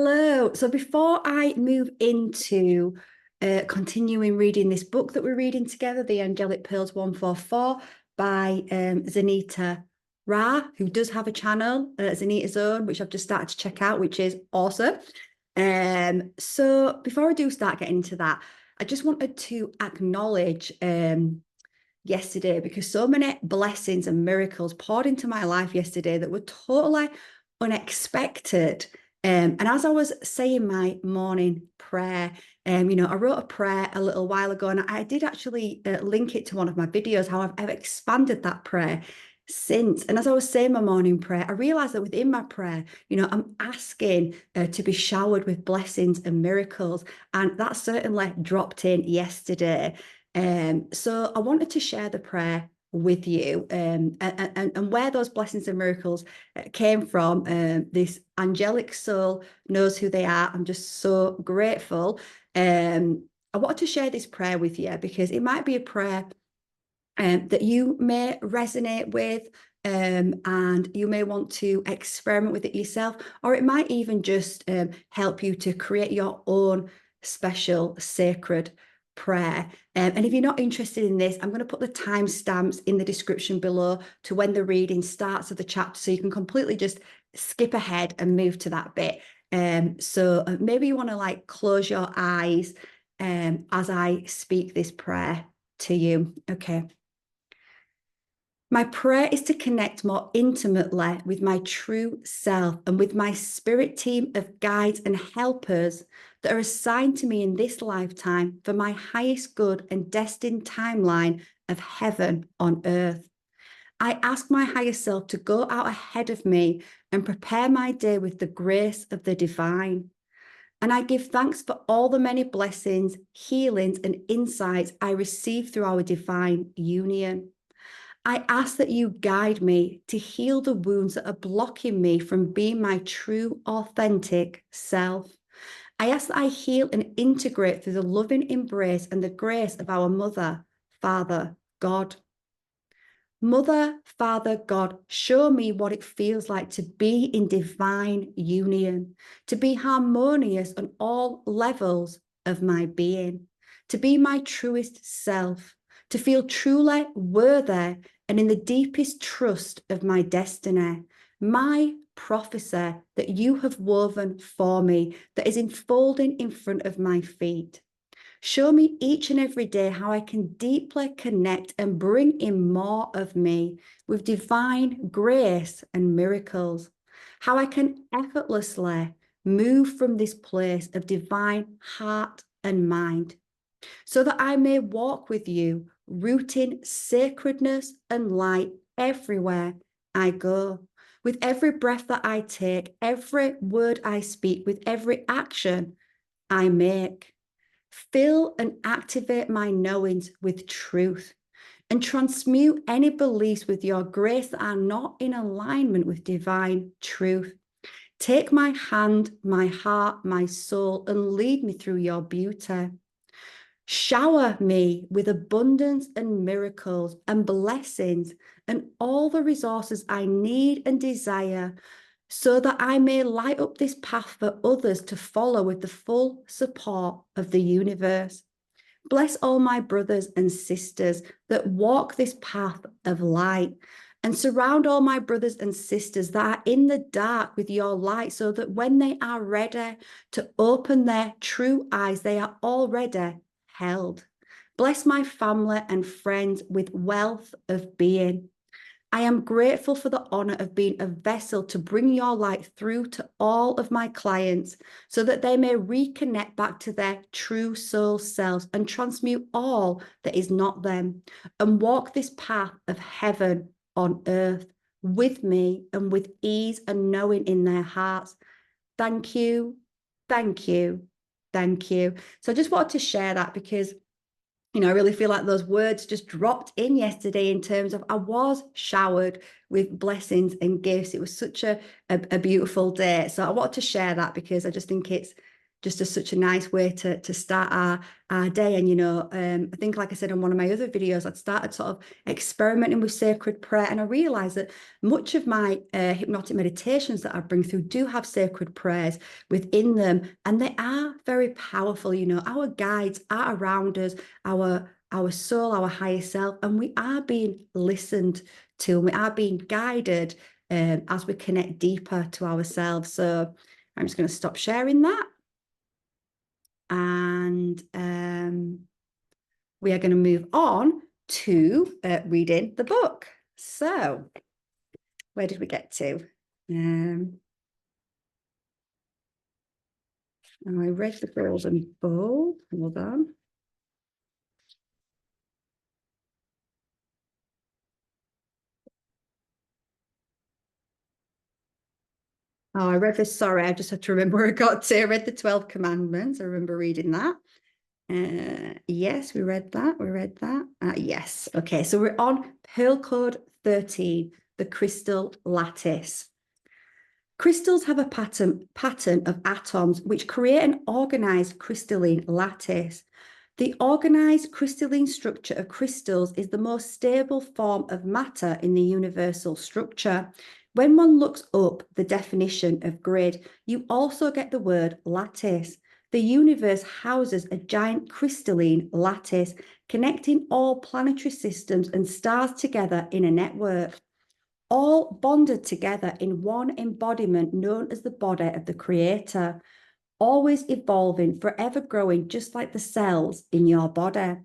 Hello. So before I move into continuing reading this book that we're reading together, The Angelic Pearls 144 by Zanita Ra, who does have a channel, Zanita's Own, which I've just started to check out, which is awesome. So before I do start getting into that, I just wanted to acknowledge yesterday because so many blessings and miracles poured into my life yesterday that were totally unexpected. And as I was saying my morning prayer, I wrote a prayer a little while ago, and I did actually link it to one of my videos, how I've expanded that prayer since. And as I was saying my morning prayer, I realized that within my prayer, I'm asking to be showered with blessings and miracles. And that certainly dropped in yesterday. So I wanted to share the prayer with you and where those blessings and miracles came from. This angelic soul knows who they are. I'm just so grateful. I wanted to share this prayer with you because it might be a prayer that you may resonate with, and you may want to experiment with it yourself, or it might even just help you to create your own special sacred prayer. And if you're not interested in this, I'm going to put the timestamps in the description below to when the reading starts of the chapter, so you can completely just skip ahead and move to that bit. So maybe you want to like close your eyes as I speak this prayer to you. Okay. My prayer is to connect more intimately with my true self and with my spirit team of guides and helpers that are assigned to me in this lifetime for my highest good and destined timeline of heaven on earth. I ask my higher self to go out ahead of me and prepare my day with the grace of the divine. And I give thanks for all the many blessings, healings, and insights I receive through our divine union. I ask that you guide me to heal the wounds that are blocking me from being my true, authentic self. I ask that I heal and integrate through the loving embrace and the grace of our Mother, Father, God. Mother, Father, God, show me what it feels like to be in divine union, to be harmonious on all levels of my being, to be my truest self, to feel truly worthy and in the deepest trust of my destiny, my prophecy that you have woven for me, that is unfolding in front of my feet. Show me each and every day how I can deeply connect and bring in more of me with divine grace and miracles. How I can effortlessly move from this place of divine heart and mind, so that I may walk with you, rooting sacredness and light everywhere I go. With every breath that I take, every word I speak, with every action I make. Fill and activate my knowings with truth and transmute any beliefs with your grace that are not in alignment with divine truth. Take my hand, my heart, my soul, and lead me through your beauty. Shower me with abundance and miracles and blessings and all the resources I need and desire, so that I may light up this path for others to follow with the full support of the universe. Bless all my brothers and sisters that walk this path of light, and surround all my brothers and sisters that are in the dark with your light, so that when they are ready to open their true eyes, they are already held. Bless my family and friends with wealth of being. I am grateful for the honor of being a vessel to bring your light through to all of my clients, so that they may reconnect back to their true soul selves and transmute all that is not them, and walk this path of heaven on earth with me and with ease and knowing in their hearts. Thank you, thank you, thank you. So I just wanted to share that because I really feel like those words just dropped in yesterday in terms of I was showered with blessings and gifts. It was such a beautiful day. So I wanted to share that because I just think it's just as such a nice way to start our day. And, you know, I think, like I said on one of my other videos, I'd started sort of experimenting with sacred prayer. And I realized that much of my hypnotic meditations that I bring through do have sacred prayers within them. And they are very powerful. You know, our guides are around us, our soul, our higher self, and we are being listened to, and we are being guided as we connect deeper to ourselves. So I'm just going to stop sharing that. And we are going to move on to reading the book. So where did we get to? I read the Golden Bowl. Hold on. Oh, I read this. Sorry, I just had to remember where I got to. I read the 12 Commandments. I remember reading that. Yes, we read that. We read that. Yes. Okay, so we're on Pearl Code 13, the crystal lattice. Crystals have a pattern of atoms which create an organized crystalline lattice. The organized crystalline structure of crystals is the most stable form of matter in the universal structure. When one looks up the definition of grid, you also get the word lattice. The universe houses a giant crystalline lattice, connecting all planetary systems and stars together in a network, all bonded together in one embodiment known as the body of the Creator, always evolving, forever growing, just like the cells in your body.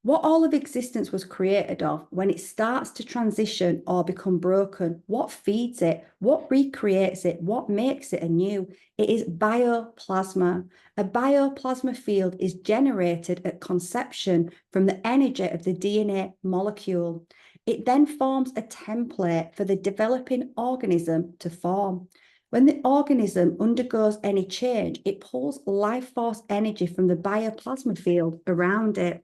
What all of existence was created of, when it starts to transition or become broken, what feeds it, what recreates it, what makes it anew, it is bioplasma. A bioplasma field is generated at conception from the energy of the DNA molecule. It then forms a template for the developing organism to form. When the organism undergoes any change, it pulls life force energy from the bioplasma field around it.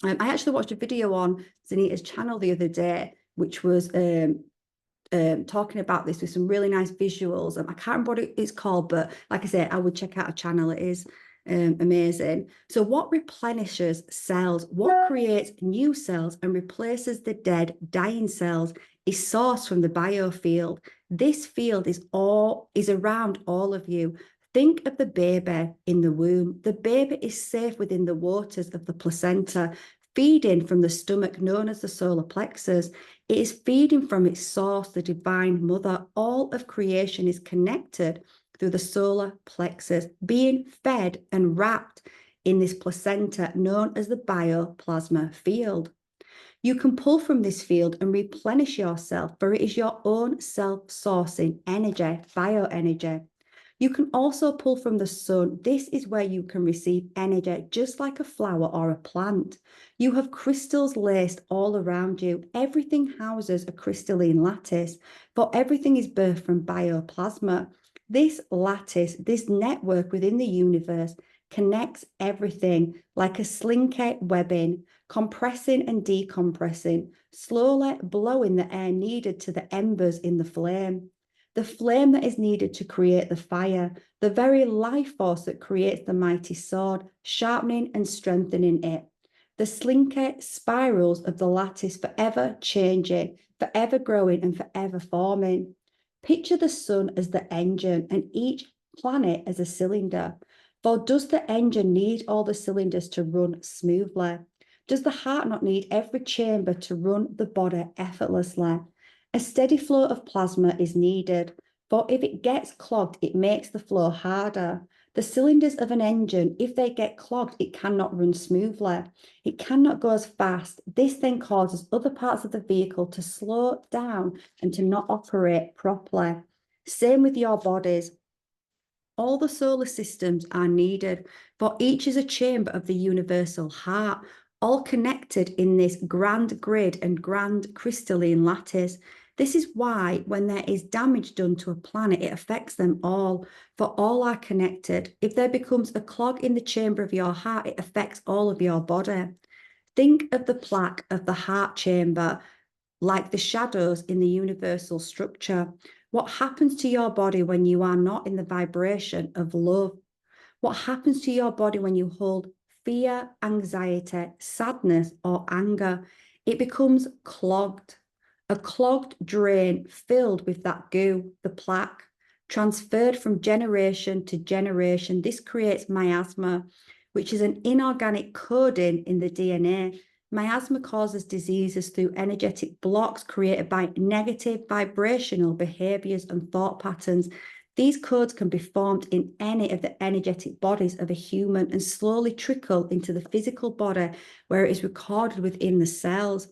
I actually watched a video on Zanita's channel the other day, which was talking about this with some really nice visuals. I can't remember what it's called, but like I said, I would check out a channel. It is amazing. So what replenishes cells, what creates new cells and replaces the dead, dying cells is sourced from the biofield. This field is around all of you. Think of the baby in the womb. The baby is safe within the waters of the placenta, feeding from the stomach known as the solar plexus. It is feeding from its source, the divine mother. All of creation is connected through the solar plexus, being fed and wrapped in this placenta known as the bioplasma field. You can pull from this field and replenish yourself, for it is your own self-sourcing energy, bioenergy. You can also pull from the sun. This is where you can receive energy, just like a flower or a plant. You have crystals laced all around you. Everything houses a crystalline lattice, for everything is birthed from bioplasma. This lattice, this network within the universe, connects everything like a slinky webbing, compressing and decompressing, slowly blowing the air needed to the embers in the flame. The flame that is needed to create the fire, the very life force that creates the mighty sword, sharpening and strengthening it. The slinky spirals of the lattice, forever changing, forever growing and forever forming. Picture the sun as the engine and each planet as a cylinder. For does the engine need all the cylinders to run smoothly? Does the heart not need every chamber to run the body effortlessly? A steady flow of plasma is needed, for if it gets clogged, it makes the flow harder. The cylinders of an engine, if they get clogged, it cannot run smoothly. It cannot go as fast. This then causes other parts of the vehicle to slow down and to not operate properly. Same with your bodies. All the solar systems are needed, for each is a chamber of the universal heart, all connected in this grand grid and grand crystalline lattice. This is why when there is damage done to a planet, it affects them all, for all are connected. If there becomes a clog in the chamber of your heart, it affects all of your body. Think of the plaque of the heart chamber like the shadows in the universal structure. What happens to your body when you are not in the vibration of love, What happens to your body when you hold fear, anxiety, sadness, or anger? It becomes clogged, a clogged drain filled with that goo, the plaque, transferred from generation to generation. This creates miasma, which is an inorganic coding in the DNA. Miasma causes diseases through energetic blocks created by negative vibrational behaviors and thought patterns. These codes can be formed in any of the energetic bodies of a human and slowly trickle into the physical body where it is recorded within the cells.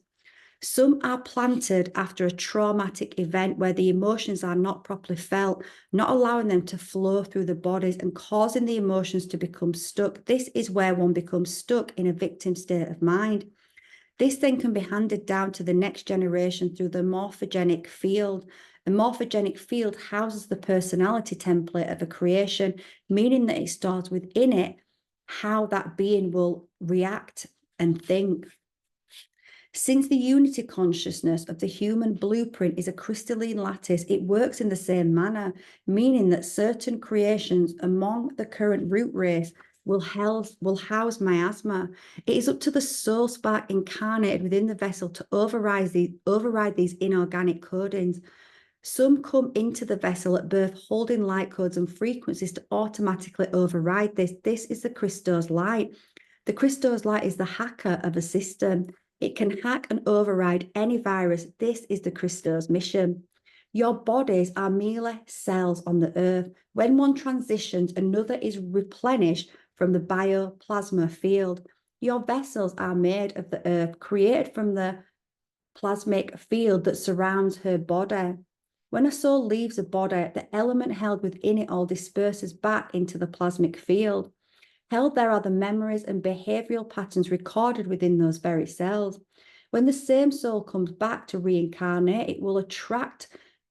Some are planted after a traumatic event where the emotions are not properly felt, not allowing them to flow through the bodies and causing the emotions to become stuck. This is where one becomes stuck in a victim state of mind. This then can be handed down to the next generation through the morphogenic field. A morphogenic field houses the personality template of a creation, meaning that it stores within it how that being will react and think. Since the unity consciousness of the human blueprint is a crystalline lattice, it works in the same manner, meaning that certain creations among the current root race will house miasma. It is up to the soul spark incarnated within the vessel to override these inorganic codings. Some come into the vessel at birth holding light codes and frequencies to automatically override this. This is the Christos light. The Christos light is the hacker of a system. It can hack and override any virus. This is the Christos mission. Your bodies are merely cells on the earth. When one transitions, another is replenished from the bioplasma field. Your vessels are made of the earth, created from the plasmic field that surrounds her body. When a soul leaves a body, the element held within it all disperses back into the plasmic field. Held there are the memories and behavioral patterns recorded within those very cells. When the same soul comes back to reincarnate, it will attract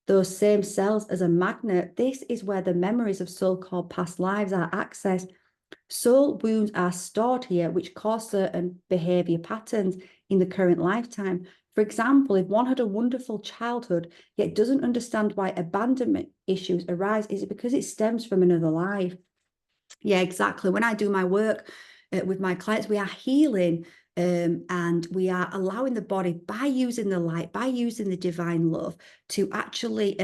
those same cells as a magnet. This is where the memories of so-called past lives are accessed. Soul wounds are stored here, which cause certain behavior patterns in the current lifetime. For example, if one had a wonderful childhood, yet doesn't understand why abandonment issues arise, is it because it stems from another life? Yeah, exactly. When I do my work with my clients, we are healing and we are allowing the body, by using the light, by using the divine love, to actually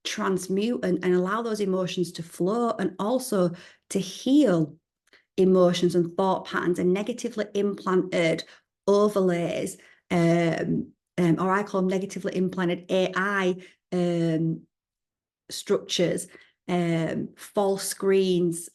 transmute and allow those emotions to flow, and also to heal emotions and thought patterns and negatively implanted overlays, or I call them negatively implanted AI structures, false screens.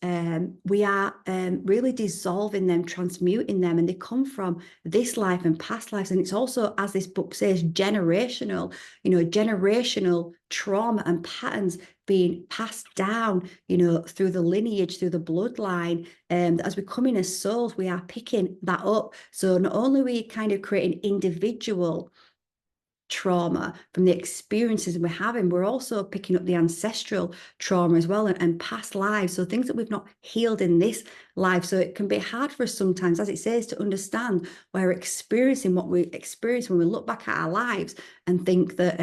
We are really dissolving them, transmuting them, and they come from this life and past lives. And it's also, as this book says, generational, generational trauma and patterns being passed down, through the lineage, through the bloodline. As we come in as souls, we are picking that up. So not only are we kind of creating individual trauma from the experiences we're having, we're also picking up the ancestral trauma as well, and past lives, so things that we've not healed in this life. So it can be hard for us sometimes, as it says, to understand why we're experiencing what we experience when we look back at our lives and think that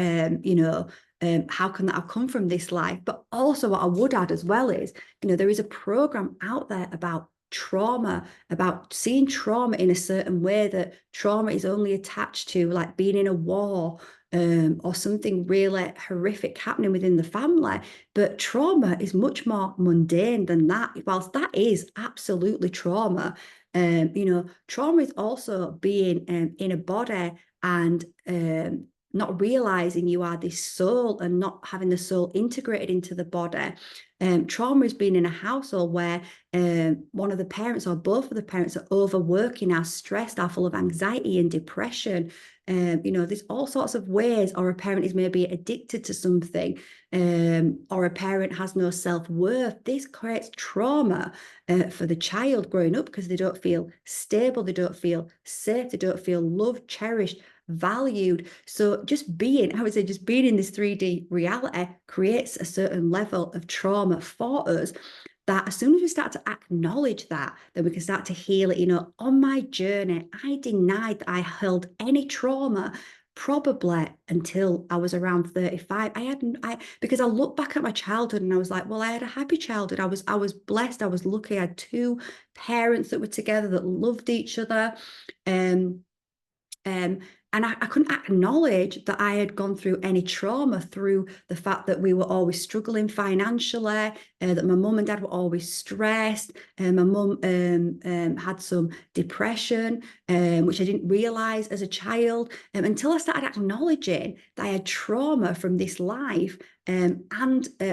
how can that have come from this life? But also what I would add as well is, there is a program out there about trauma, about seeing trauma in a certain way, that trauma is only attached to like being in a war or something really horrific happening within the family. But trauma is much more mundane than that. Whilst that is absolutely trauma, trauma is also being in a body and not realizing you are this soul and not having the soul integrated into the body. Trauma is being in a household where one of the parents or both of the parents are overworking, are stressed, are full of anxiety and depression. There's all sorts of ways, or a parent is maybe addicted to something, or a parent has no self-worth. This creates trauma for the child growing up, because they don't feel stable, they don't feel safe, they don't feel loved, cherished, valued. So just being in this 3D reality creates a certain level of trauma for us, that as soon as we start to acknowledge that, then we can start to heal it. On my journey, I denied that I held any trauma probably until I was around 35. Because I look back at my childhood and I was like, well, I had a happy childhood. I was blessed. I was lucky. I had two parents that were together that loved each other. Um, and I couldn't acknowledge that I had gone through any trauma through the fact that we were always struggling financially, that my mum and dad were always stressed, and my mum had some depression, which I didn't realise as a child, until I started acknowledging that I had trauma from this life, and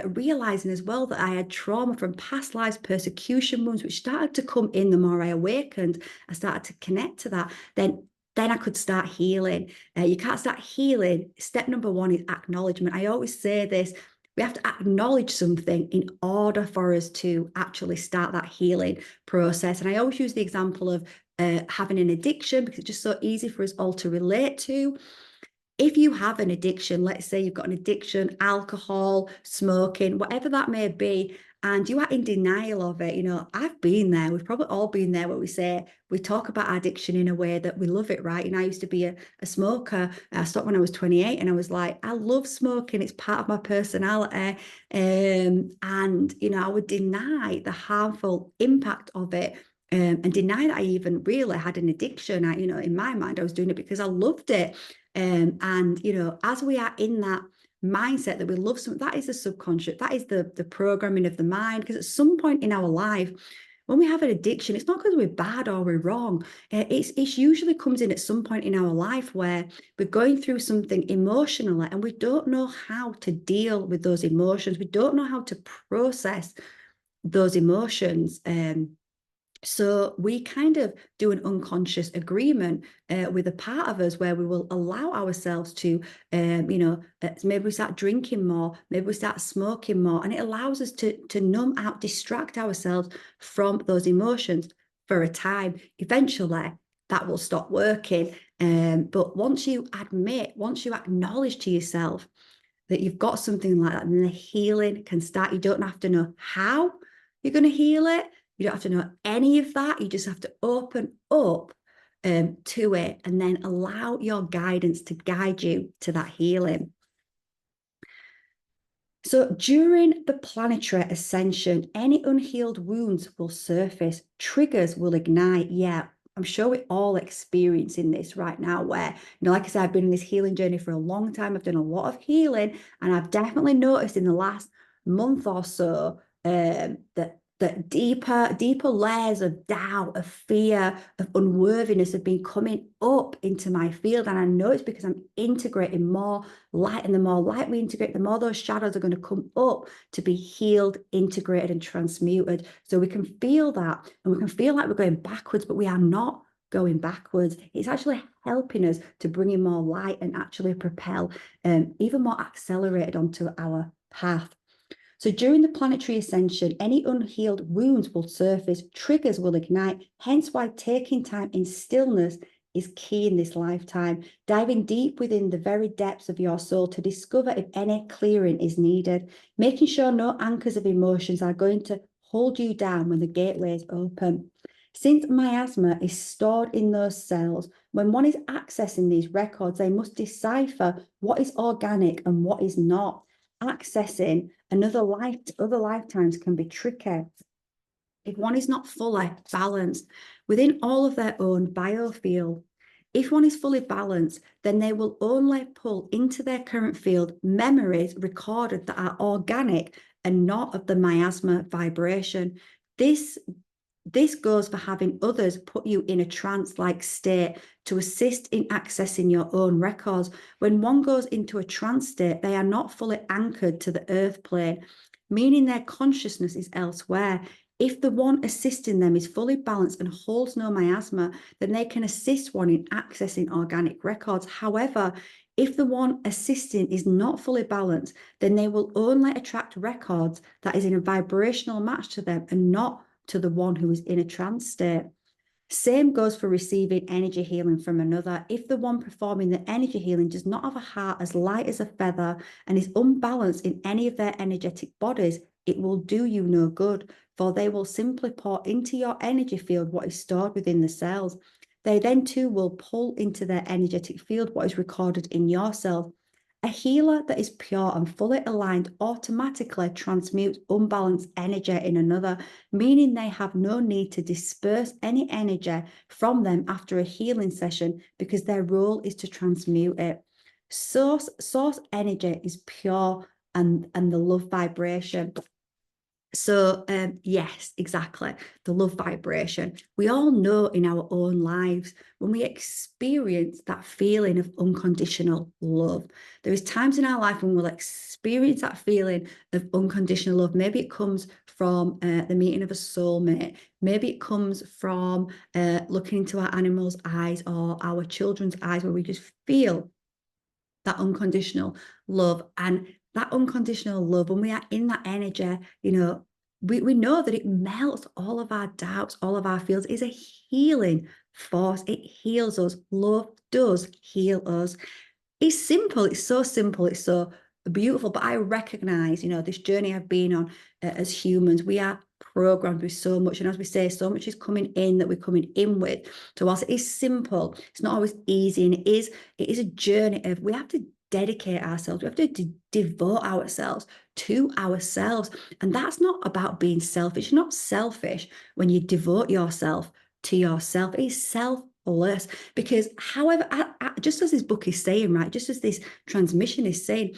realising as well that I had trauma from past lives, persecution wounds, which started to come in the more I awakened. I started to connect to that. Then I could start healing. You can't start healing. Step number one is acknowledgement. I always say this, we have to acknowledge something in order for us to actually start that healing process. And I always use the example of having an addiction, because it's just so easy for us all to relate to. If you have an addiction, let's say you've got an addiction, alcohol, smoking, whatever that may be, and you are in denial of it, I've been there. We've probably all been there where we talk about addiction in a way that we love it, right? And I used to be a smoker. I stopped when I was 28 and I was like, I love smoking. It's part of my personality. And, I would deny the harmful impact of it. And deny that I even really had an addiction. In my mind, I was doing it because I loved it. As we are in that mindset that we love something, that is the subconscious, that is the programming of the mind. Because at some point in our life, when we have an addiction, it's not because we're bad or we're wrong. It's usually comes in at some point in our life where we're going through something emotionally and we don't know how to deal with those emotions. We don't know how to process those emotions. So we kind of do an unconscious agreement with a part of us where we will allow ourselves to, maybe we start drinking more, maybe we start smoking more, and it allows us to numb out, distract ourselves from those emotions for a time. Eventually, that will stop working. But once you acknowledge to yourself that you've got something like that, then the healing can start. You don't have to know how you're going to heal it. You don't have to know any of that. You just have to open up to it and then allow your guidance to guide you to that healing. So during the planetary ascension, any unhealed wounds will surface, triggers will ignite. Yeah, I'm sure we're all experiencing this right now where, like I said, I've been in this healing journey for a long time. I've done a lot of healing, and I've definitely noticed in the last month or so that deeper layers of doubt, of fear, of unworthiness have been coming up into my field. And I know it's because I'm integrating more light, and the more light we integrate, the more those shadows are going to come up to be healed, integrated, and transmuted. So we can feel that, and we can feel like we're going backwards, but we are not going backwards. It's actually helping us to bring in more light and actually propel even more accelerated onto our path. So during the planetary ascension, any unhealed wounds will surface, triggers will ignite, hence why taking time in stillness is key in this lifetime, diving deep within the very depths of your soul to discover if any clearing is needed, making sure no anchors of emotions are going to hold you down when the gateways open. Since miasma is stored in those cells, when one is accessing these records, they must decipher what is organic and what is not. Accessing other lifetimes can be tricky if one is not fully balanced within all of their own biofield. If one is fully balanced, then they will only pull into their current field memories recorded that are organic and not of the miasma vibration. This goes for having others put you in a trance-like state to assist in accessing your own records. When one goes into a trance state, they are not fully anchored to the earth plane, meaning their consciousness is elsewhere. If the one assisting them is fully balanced and holds no miasma, then they can assist one in accessing organic records. However, if the one assisting is not fully balanced, then they will only attract records that is in a vibrational match to them and not to the one who is in a trance state. Same goes for receiving energy healing from another. If the one performing the energy healing does not have a heart as light as a feather and is unbalanced in any of their energetic bodies, it will do you no good, for they will simply pour into your energy field what is stored within the cells. They then too will pull into their energetic field what is recorded in yourself. A healer that is pure and fully aligned automatically transmutes unbalanced energy in another, meaning they have no need to disperse any energy from them after a healing session because their role is to transmute it. Source energy is pure and the love vibration. So yes, exactly. The love vibration. We all know in our own lives when we experience that feeling of unconditional love. There is times in our life when we'll experience that feeling of unconditional love. Maybe it comes from the meeting of a soulmate. Maybe it comes from looking into our animals' eyes or our children's eyes, where we just feel that unconditional love. And that unconditional love, when we are in that energy, we know that it melts all of our doubts, all of our fears. It's a healing force. It heals us. Love does heal us. It's simple. It's so simple. It's so beautiful. But I recognize, this journey I've been on as humans, we are programmed with so much. And as we say, so much is coming in that we're coming in with. So whilst it is simple, it's not always easy. And it is a journey of, we have to dedicate ourselves. We have to devote ourselves to ourselves. And that's not about being selfish. It's not selfish when you devote yourself to yourself. It's selfless, because however, just as this book is saying, right, just as this transmission is saying,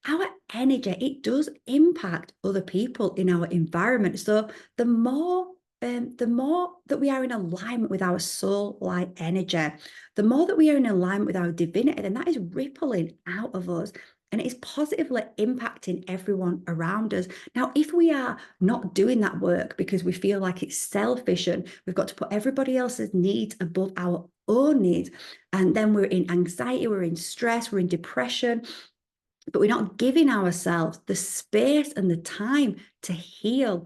our energy, it does impact other people in our environment. So the more that we are in alignment with our soul-like energy, the more that we are in alignment with our divinity, then that is rippling out of us, and it is positively impacting everyone around us. Now, if we are not doing that work because we feel like it's selfish and we've got to put everybody else's needs above our own needs, and then we're in anxiety, we're in stress, we're in depression, but we're not giving ourselves the space and the time to heal.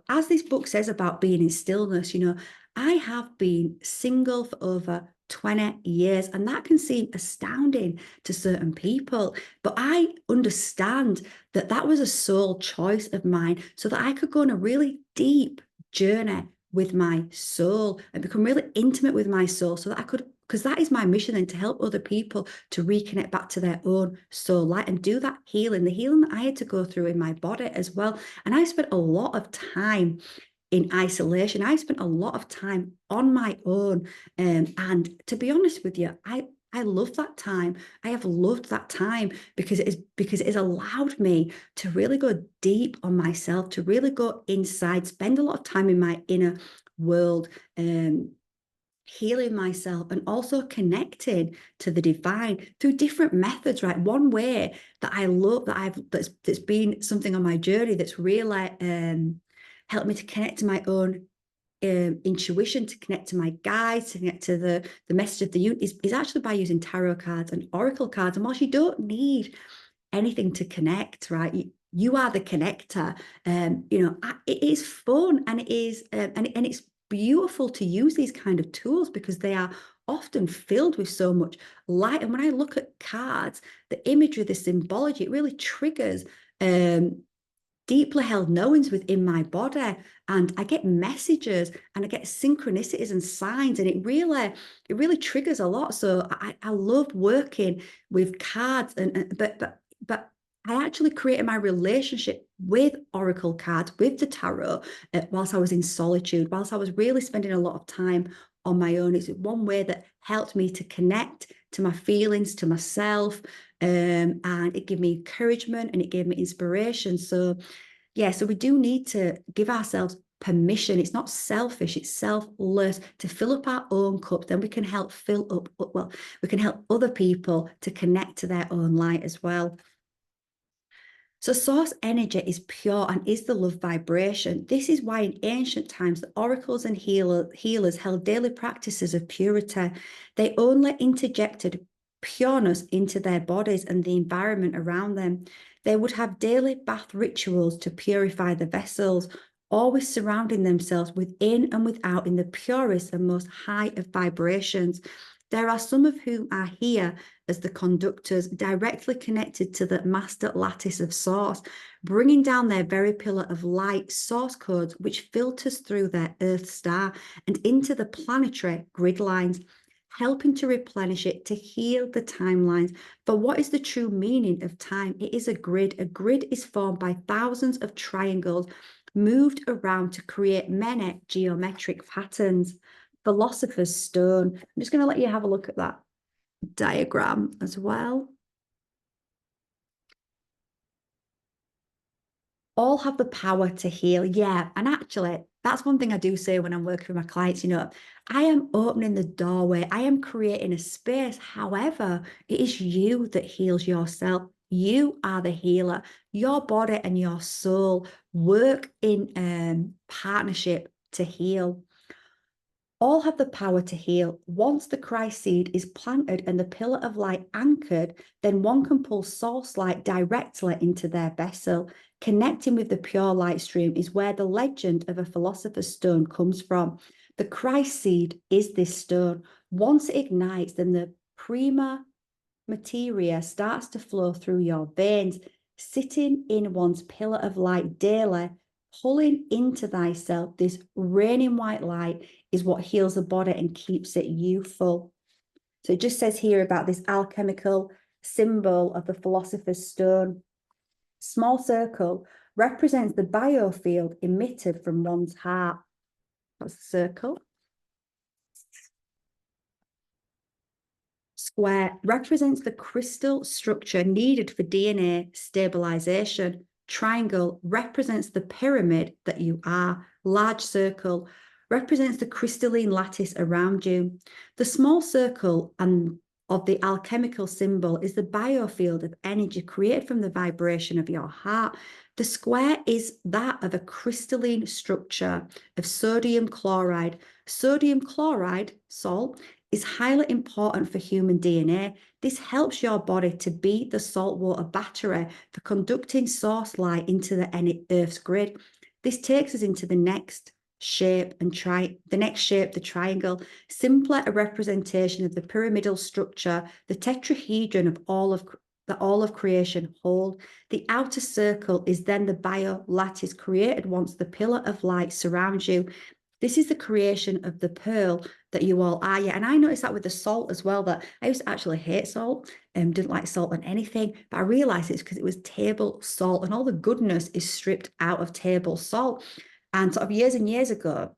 As this book says about being in stillness, I have been single for over 20 years, and that can seem astounding to certain people. But I understand that that was a soul choice of mine, so that I could go on a really deep journey with my soul and become really intimate with my soul, so that I could, because that is my mission then, to help other people to reconnect back to their own soul light and do that healing, the healing that I had to go through in my body as well. And I spent a lot of time in isolation. I spent a lot of time on my own. And to be honest with you, I love that time. I have loved that time because it has allowed me to really go deep on myself, to really go inside, spend a lot of time in my inner world, healing myself, and also connecting to the divine through different methods, right? One way that I love, that's been something on my journey that's really helped me to connect to my own intuition, to connect to my guides, to connect to the message of the universe, is actually by using tarot cards and oracle cards. And whilst you don't need anything to connect, right, you are the connector. It is fun, and it is and it's beautiful to use these kind of tools because they are often filled with so much light. And when I look at cards, the imagery, the symbology, it really triggers deeply held knowings within my body, and I get messages and I get synchronicities and signs, and it really triggers a lot. So I love working with cards, but I actually created my relationship with oracle cards, with the tarot, whilst I was in solitude, whilst I was really spending a lot of time on my own. It's one way that helped me to connect to my feelings, to myself, and it gave me encouragement and it gave me inspiration. So yeah, so we do need to give ourselves permission. It's not selfish, it's selfless, to fill up our own cup. Then we can help we can help other people to connect to their own light as well. So source energy is pure and is the love vibration. This is why in ancient times, the oracles and healers held daily practices of purity. They only interjected pureness into their bodies and the environment around them. They would have daily bath rituals to purify the vessels, always surrounding themselves within and without in the purest and most high of vibrations. There are some of whom are here as the conductors directly connected to the master lattice of source, bringing down their very pillar of light source codes, which filters through their Earth star and into the planetary grid lines, helping to replenish it, to heal the timelines. But what is the true meaning of time? It is a grid. A grid is formed by thousands of triangles moved around to create many geometric patterns. Philosopher's Stone. I'm just going to let you have a look at that diagram as well. All have the power to heal. Yeah. And actually, that's one thing I do say when I'm working with my clients, I am opening the doorway. I am creating a space. However, it is you that heals yourself. You are the healer. Your body and your soul work in partnership to heal. All have the power to heal. Once the Christ seed is planted and the pillar of light anchored, then one can pull source light directly into their vessel. Connecting with the pure light stream is where the legend of a philosopher's stone comes from. The Christ seed is this stone. Once it ignites, then the prima materia starts to flow through your veins, sitting in one's pillar of light daily, pulling into thyself. This raining white light is what heals the body and keeps it youthful. So it just says here about this alchemical symbol of the philosopher's stone. Small circle represents the biofield emitted from one's heart. That's the circle. Square represents the crystal structure needed for DNA stabilization. Triangle represents the pyramid that you are. Large circle represents the crystalline lattice around you. The small circle and of the alchemical symbol is the biofield of energy created from the vibration of your heart. The square is that of a crystalline structure of sodium chloride. Sodium chloride, salt, is highly important for human DNA. This helps your body to be the saltwater battery for conducting source light into the Earth's grid. This takes us into the next shape and the triangle. Simply a representation of the pyramidal structure, the tetrahedron of all of creation hold. The outer circle is then the bio-lattice created once the pillar of light surrounds you. This is the creation of the pearl that you all are. Yeah, and I noticed that with the salt as well, that I used to actually hate salt and didn't like salt on anything, but I realized it's because it was table salt and all the goodness is stripped out of table salt. And sort of years and years ago,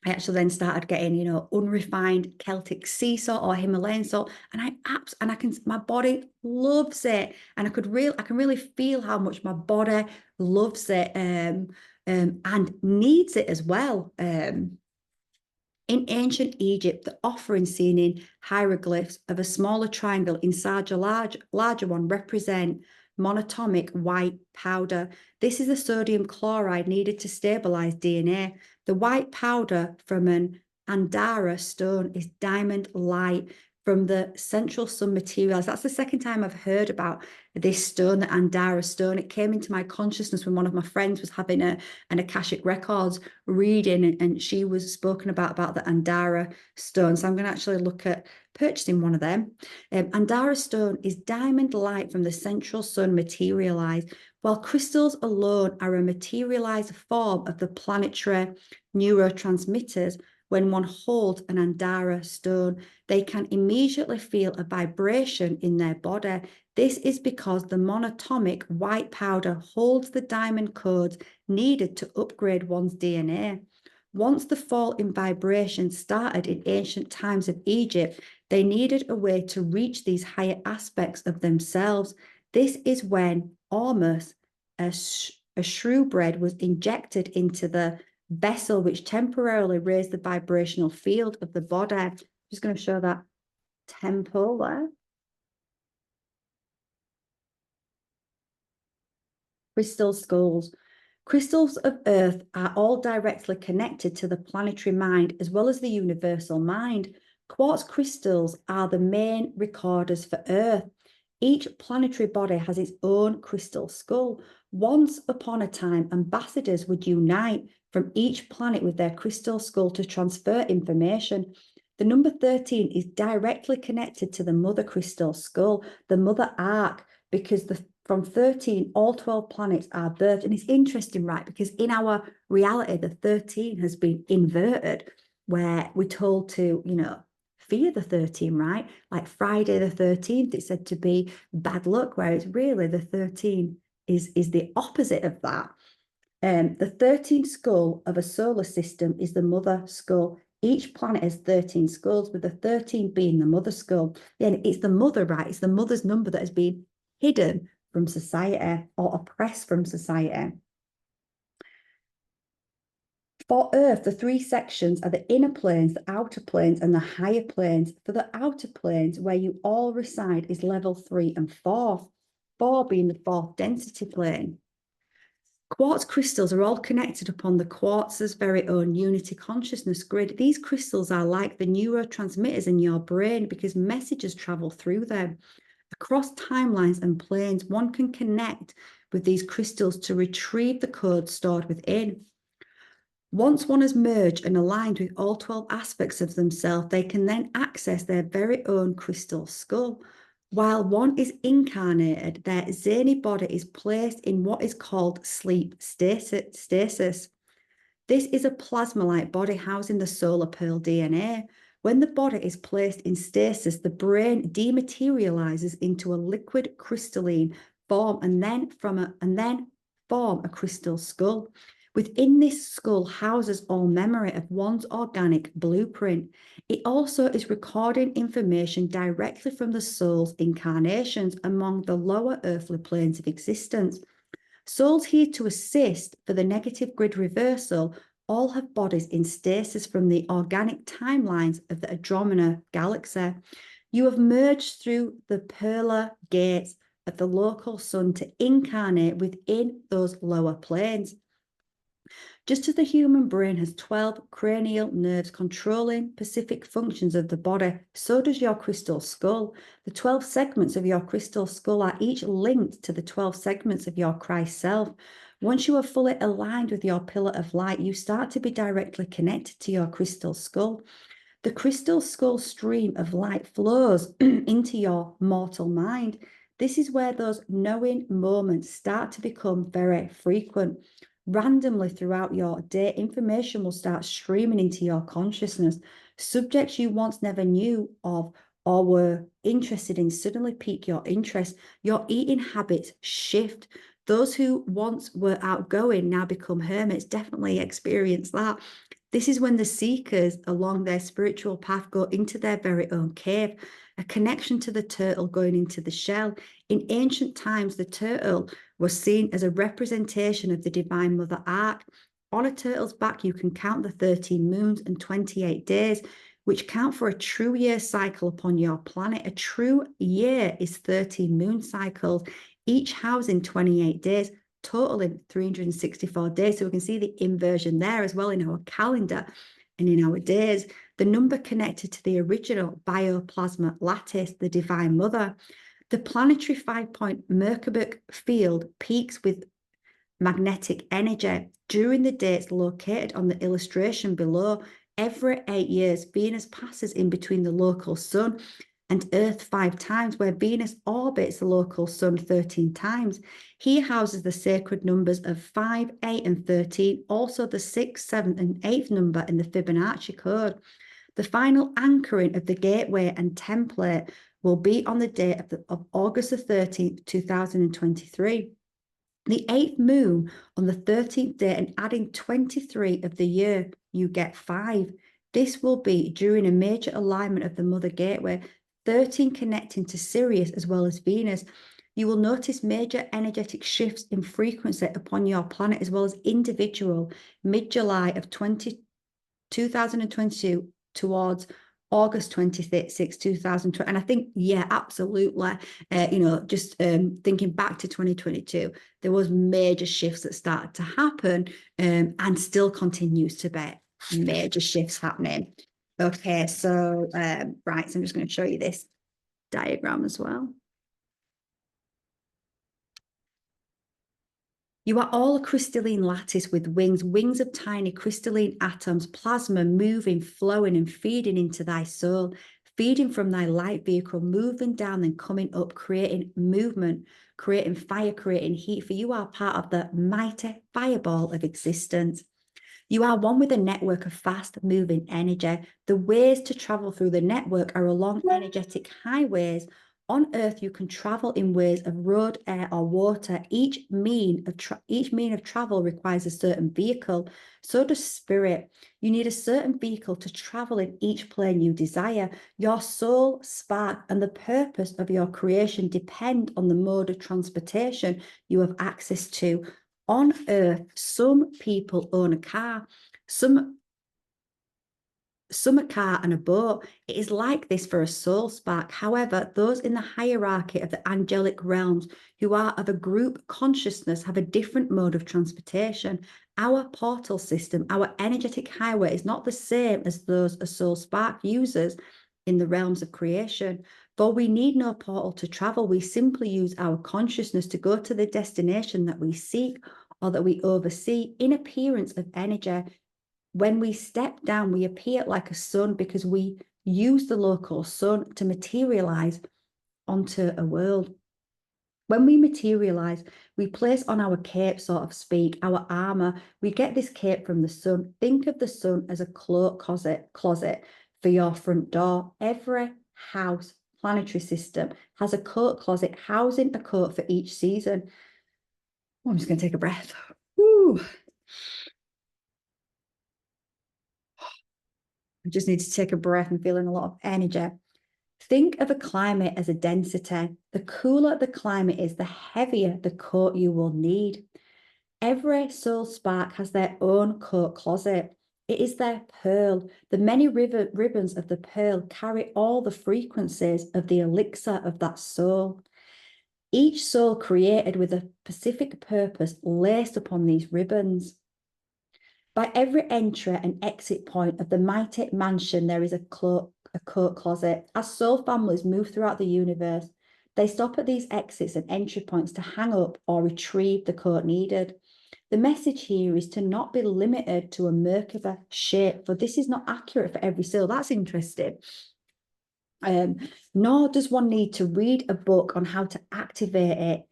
I actually then started getting, unrefined Celtic sea salt or Himalayan salt, and my body loves it, and I can really feel how much my body loves it and needs it as well. In ancient Egypt, the offering seen in hieroglyphs of a smaller triangle inside a larger one represent monatomic white powder. This is the sodium chloride needed to stabilize DNA. The white powder from an Andara stone is diamond light from the central sun materials. That's the second time I've heard about this stone, the Andara stone. It came into my consciousness when one of my friends was having an Akashic Records reading, and she was spoken about the Andara stone. So I'm going to actually look at purchasing one of them. Andara stone is diamond light from the central sun materialized, while crystals alone are a materialized form of the planetary neurotransmitters. When one holds an Andara stone, they can immediately feel a vibration in their body. This is because the monatomic white powder holds the diamond codes needed to upgrade one's DNA. Once the fall in vibration started in ancient times of Egypt, they needed a way to reach these higher aspects of themselves. This is when Ormus, a shrew bread, was injected into the vessel, which temporarily raised the vibrational field of the body. I'm just going to show that temple there. Crystal skulls. Crystals of Earth are all directly connected to the planetary mind as well as the universal mind. Quartz crystals are the main recorders for Earth. Each planetary body has its own crystal skull. Once upon a time, ambassadors would unite from each planet with their crystal skull to transfer information. The number 13 is directly connected to the mother crystal skull, the mother arc, because from 13, all 12 planets are birthed. And it's interesting, right? Because in our reality, the 13 has been inverted, where we're told to, fear the 13, right? Like Friday the 13th, it's said to be bad luck, whereas really the 13 is the opposite of that. The 13th skull of a solar system is the mother skull. Each planet has 13 skulls, with the 13 being the mother skull. Then it's the mother, right? It's the mother's number that has been hidden from society or oppressed from society. For Earth, the three sections are the inner planes, the outer planes, and the higher planes. For the outer planes, where you all reside, is level 3 and 4, 4 being the fourth density plane. Quartz crystals are all connected upon the quartz's very own unity consciousness grid. These crystals are like the neurotransmitters in your brain because messages travel through them. Across timelines and planes, one can connect with these crystals to retrieve the code stored within. Once one has merged and aligned with all 12 aspects of themselves, they can then access their very own crystal skull. While one is incarnated, their zany body is placed in what is called sleep stasis. This is a plasma-like body housing the solar pearl DNA. When the body is placed in stasis, the brain dematerializes into a liquid crystalline form and then form a crystal skull. Within this skull houses all memory of one's organic blueprint. It also is recording information directly from the soul's incarnations among the lower earthly planes of existence. Souls here to assist for the negative grid reversal all have bodies in stasis from the organic timelines of the Andromeda galaxy. You have merged through the pearler gates of the local sun to incarnate within those lower planes. Just as the human brain has 12 cranial nerves controlling specific functions of the body, so does your crystal skull. The 12 segments of your crystal skull are each linked to the 12 segments of your Christ self. Once you are fully aligned with your pillar of light, you start to be directly connected to your crystal skull. The crystal skull stream of light flows into your mortal mind. This is where those knowing moments start to become very frequent. Randomly throughout your day, information will start streaming into your consciousness. Subjects you once never knew of or were interested in suddenly pique your interest. Your eating habits shift. Those who once were outgoing now become hermits. Definitely experience that. This is when the seekers along their spiritual path go into their very own cave, a connection to the turtle going into the shell. In ancient times, the turtle was seen as a representation of the Divine Mother Ark. On a turtle's back, you can count the 13 moons and 28 days, which count for a true year cycle upon your planet. A true year is 13 moon cycles, each housing 28 days, totaling 364 days. So we can see the inversion there as well in our calendar and in our days. The number connected to the original bioplasma lattice, the Divine Mother. The planetary 5-point Merkabah field peaks with magnetic energy during the dates located on the illustration below. Every 8 years, Venus passes in between the local sun and Earth 5 times, where Venus orbits the local sun 13 times. Here houses the sacred numbers of 5, 8, and 13, also the 6th, 7th, and 8th number in the Fibonacci code. The final anchoring of the gateway and template will be on the date of August the 13th, 2023. The 8th moon on the 13th day, and adding 23 of the year, you get 5. This will be during a major alignment of the Mother Gateway, 13 connecting to Sirius as well as Venus. You will notice major energetic shifts in frequency upon your planet as well as individual mid-July of 2022 towards August 26, 2020. And I think, yeah, absolutely. Just thinking back to 2022, there was major shifts that started to happen and still continues to be major shifts happening. Okay, so, right, so I'm just going to show you this diagram as well. You are all a crystalline lattice with wings of tiny crystalline atoms, plasma moving, flowing, and feeding into thy soul, feeding from thy light vehicle, moving down and coming up, creating movement, creating fire, creating heat. For you are part of the mighty fireball of existence. You are one with a network of fast-moving energy. The ways to travel through the network are along energetic highways. On Earth, you can travel in ways of road, air, or water. Each mean of travel requires a certain vehicle. So does spirit. You need a certain vehicle to travel in each plane you desire. Your soul, spark, and the purpose of your creation depend on the mode of transportation you have access to. On Earth, some people own a car, some a car and a boat. It is like this for a soul spark. However, those in the hierarchy of the angelic realms who are of a group consciousness have a different mode of transportation. Our portal system, our energetic highway, is not the same as those a soul spark uses in the realms of creation. For we need no portal to travel. We simply use our consciousness to go to the destination that we seek or that we oversee in appearance of energy. When we step down, we appear like a sun because we use the local sun to materialize onto a world. When we materialize, we place on our cape, so to speak, our armor. We get this cape from the sun. Think of the sun as a cloak closet for your front door. Every house, planetary system, has a coat closet housing a coat for each season. I'm just going to take a breath. Woo. I just need to take a breath. I'm feeling a lot of energy. Think of a climate as a density. The cooler the climate is, the heavier the coat you will need. Every soul spark has their own coat closet. It is their pearl. The many ribbons of the pearl carry all the frequencies of the elixir of that soul. Each soul created with a specific purpose laced upon these ribbons. By every entry and exit point of the mighty mansion, there is a coat closet. As soul families move throughout the universe, they stop at these exits and entry points to hang up or retrieve the coat needed. The message here is to not be limited to a Merkaba shape, for this is not accurate for every soul. That's interesting. Nor does one need to read a book on how to activate it.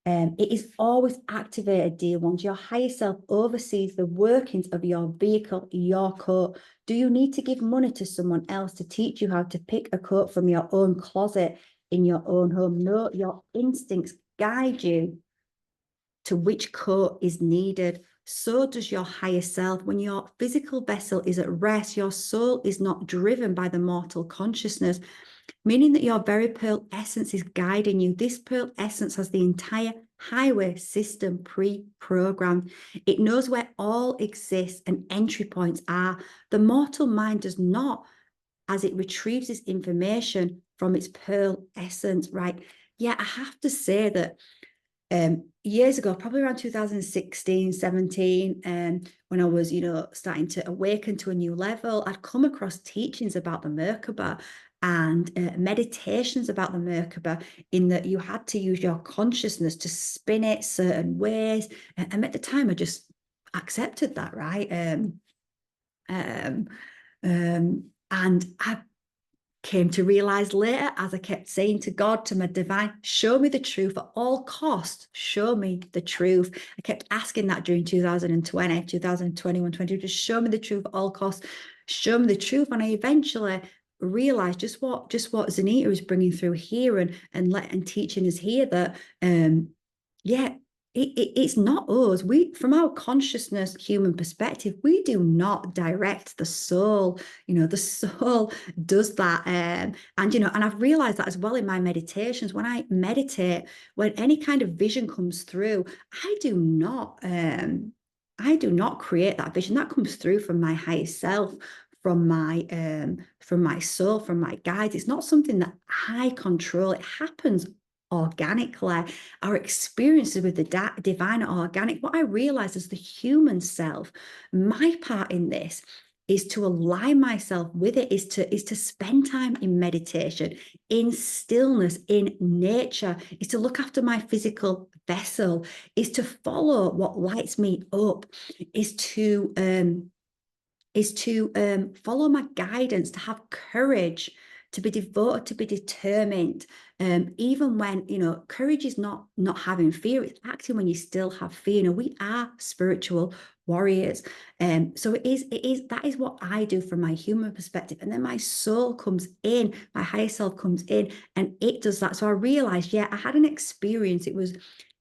It is always activated, dear ones. Your higher self oversees the workings of your vehicle, your coat. Do you need to give money to someone else to teach you how to pick a coat from your own closet in your own home? No, your instincts guide you to which coat is needed. So does your higher self. When your physical vessel is at rest, your soul is not driven by the mortal consciousness, meaning that your very pearl essence is guiding you. This pearl essence has the entire highway system pre-programmed. It knows where all exists and entry points are. The mortal mind does not, as it retrieves its information from its pearl essence, right? Yeah, I have to say that years ago, probably around 2016, 17, when I was, starting to awaken to a new level, I'd come across teachings about the Merkaba and meditations about the Merkaba, in that you had to use your consciousness to spin it certain ways. And at the time, I just accepted that, right? And I came to realize later, as I kept saying to God, to my divine, show me the truth at all costs. Show me the truth. I kept asking that during 2020, 2021, 20, just show me the truth at all costs. Show me the truth. And I eventually realized just what Zanita is bringing through here and teaching us here, that yeah, it's not us. We, from our consciousness human perspective, we do not direct the soul. The soul does that. And I've realized that as well in my meditations. When I meditate, when any kind of vision comes through, I do not create that vision. That comes through from my higher self, from my soul, from my guides. It's not something that I control. It happens organically. Our experiences with the divine are organic. What I realize is the human self, my part in this is to align myself with it, is to spend time in meditation, in stillness, in nature, is to look after my physical vessel, is to follow what lights me up, is to follow my guidance, to have courage, to be devoted, to be determined. Even when, courage is not having fear, it's acting when you still have fear. We are spiritual warriors. So that is what I do from my human perspective. And then my soul comes in, my higher self comes in, and it does that. So I realized, I had an experience. It was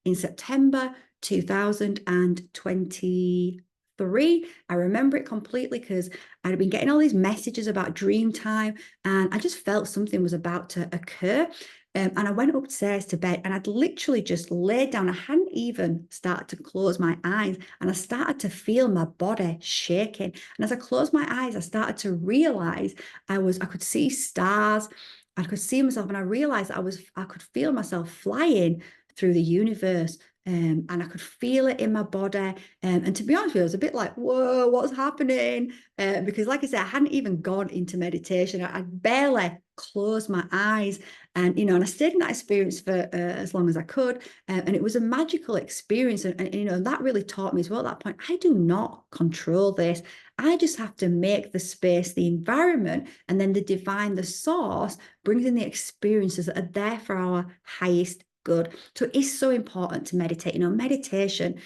in September 2023. I remember it completely because I'd been getting all these messages about dream time, and I just felt something was about to occur. And I went upstairs to bed, and I'd literally just laid down. I hadn't even started to close my eyes, and I started to feel my body shaking. And as I closed my eyes, I started to realize I could see stars. I could see myself, and I realized I could feel myself flying through the universe. And I could feel it in my body. And to be honest with you, I was a bit like, whoa, what's happening? Because like I said, I hadn't even gone into meditation. I barely closed my eyes. And, and I stayed in that experience for as long as I could. And it was a magical experience. And that really taught me as well at that point, I do not control this. I just have to make the space, the environment, and then the divine, the source, brings in the experiences that are there for our highest good. So it is so important to meditate. Meditation,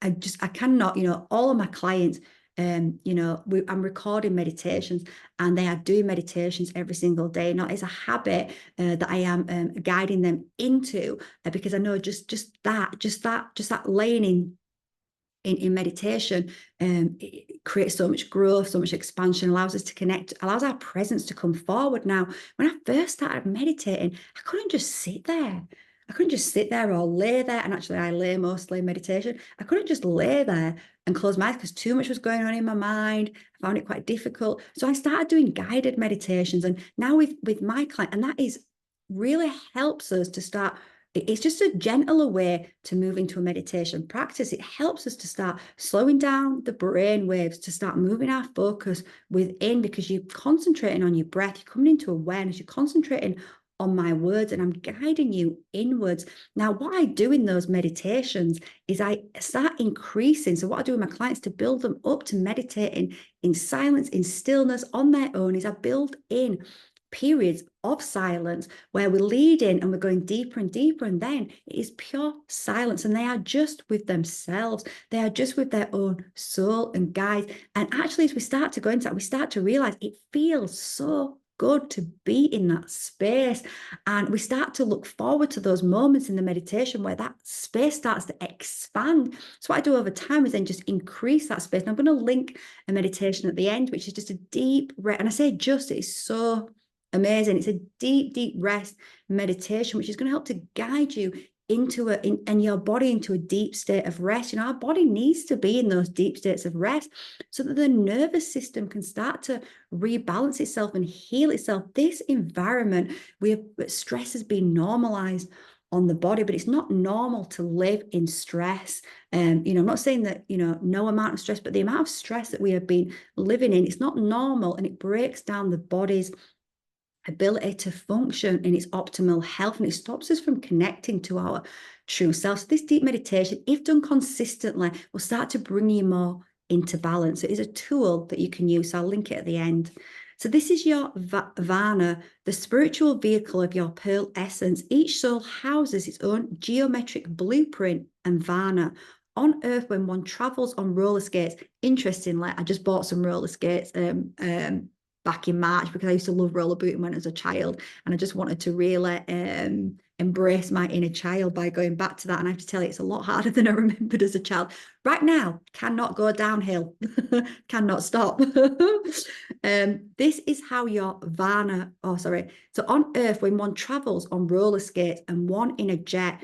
I cannot, all of my clients, I'm recording meditations, and they are doing meditations every single day. Not as a habit that I am guiding them into, because I know just that laying in meditation, it creates so much growth, so much expansion, allows us to connect, allows our presence to come forward. Now, when I first started meditating, I couldn't just sit there. I couldn't just sit there or lay there. And actually, I lay mostly in meditation. I couldn't just lay there and close my eyes because too much was going on in my mind. I found it quite difficult. So I started doing guided meditations. And now with my client, and that is really helps us to start. It's just a gentler way to move into a meditation practice. It helps us to start slowing down the brain waves, to start moving our focus within, because you're concentrating on your breath, you're coming into awareness, you're concentrating on my words, and I'm guiding you inwards. Now, what I do in those meditations is I start increasing. So what I do with my clients to build them up to meditating in silence, in stillness on their own, is I build in periods of silence where we're leading and we're going deeper and deeper, and then it is pure silence, and they are just with themselves, they are just with their own soul and guide. And actually, as we start to go into that, we start to realize it feels so good to be in that space, and we start to look forward to those moments in the meditation where that space starts to expand. So what I do over time is then just increase that space. And I'm going to link a meditation at the end, which is just a deep rest. And I say just, it is so amazing. It's a deep rest meditation, which is going to help to guide you into and your body into a deep state of rest. Our body needs to be in those deep states of rest so that the nervous system can start to rebalance itself and heal itself. This environment, stress has been normalized on the body, but it's not normal to live in stress. I'm not saying that, no amount of stress, but the amount of stress that we have been living in, it's not normal, and it breaks down the body's ability to function in its optimal health, and it stops us from connecting to our true self. So this deep meditation, if done consistently, will start to bring you more into balance. It is a tool that you can use. So I'll link it at the end. So this is your Vana, the spiritual vehicle of your pearl essence. Each soul houses its own geometric blueprint and Vana. On earth, when one travels on roller skates, interestingly, I just bought some roller skates back in March, because I used to love rollerbooting when I was a child, and I just wanted to really embrace my inner child by going back to that. And I have to tell you, it's a lot harder than I remembered as a child. Right now, cannot go downhill, cannot stop. This is how your Vana, so on earth, when one travels on roller skates and one in a jet,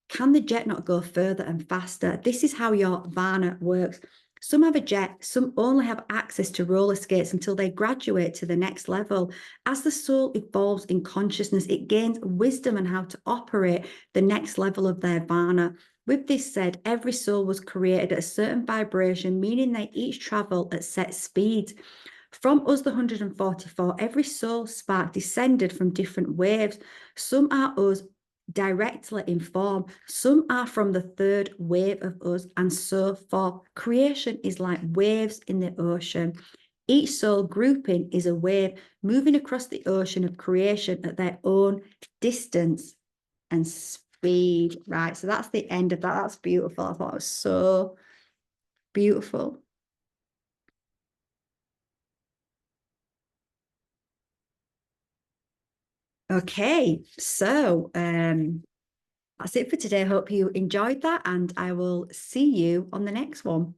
can the jet not go further and faster? This is how your Vana works. Some have a jet, some only have access to roller skates until they graduate to the next level. As the soul evolves in consciousness, it gains wisdom on how to operate the next level of their Vana. With this said, every soul was created at a certain vibration, meaning they each travel at set speeds. From us, the 144, every soul spark descended from different waves. Some are us directly in form, some are from the third wave of us, and so forth. Creation is like waves in the ocean. Each soul grouping is a wave moving across the ocean of creation at their own distance and speed. Right, so that's the end of that. That's beautiful. I thought it was so beautiful. Okay, so that's it for today. I hope you enjoyed that, and I will see you on the next one.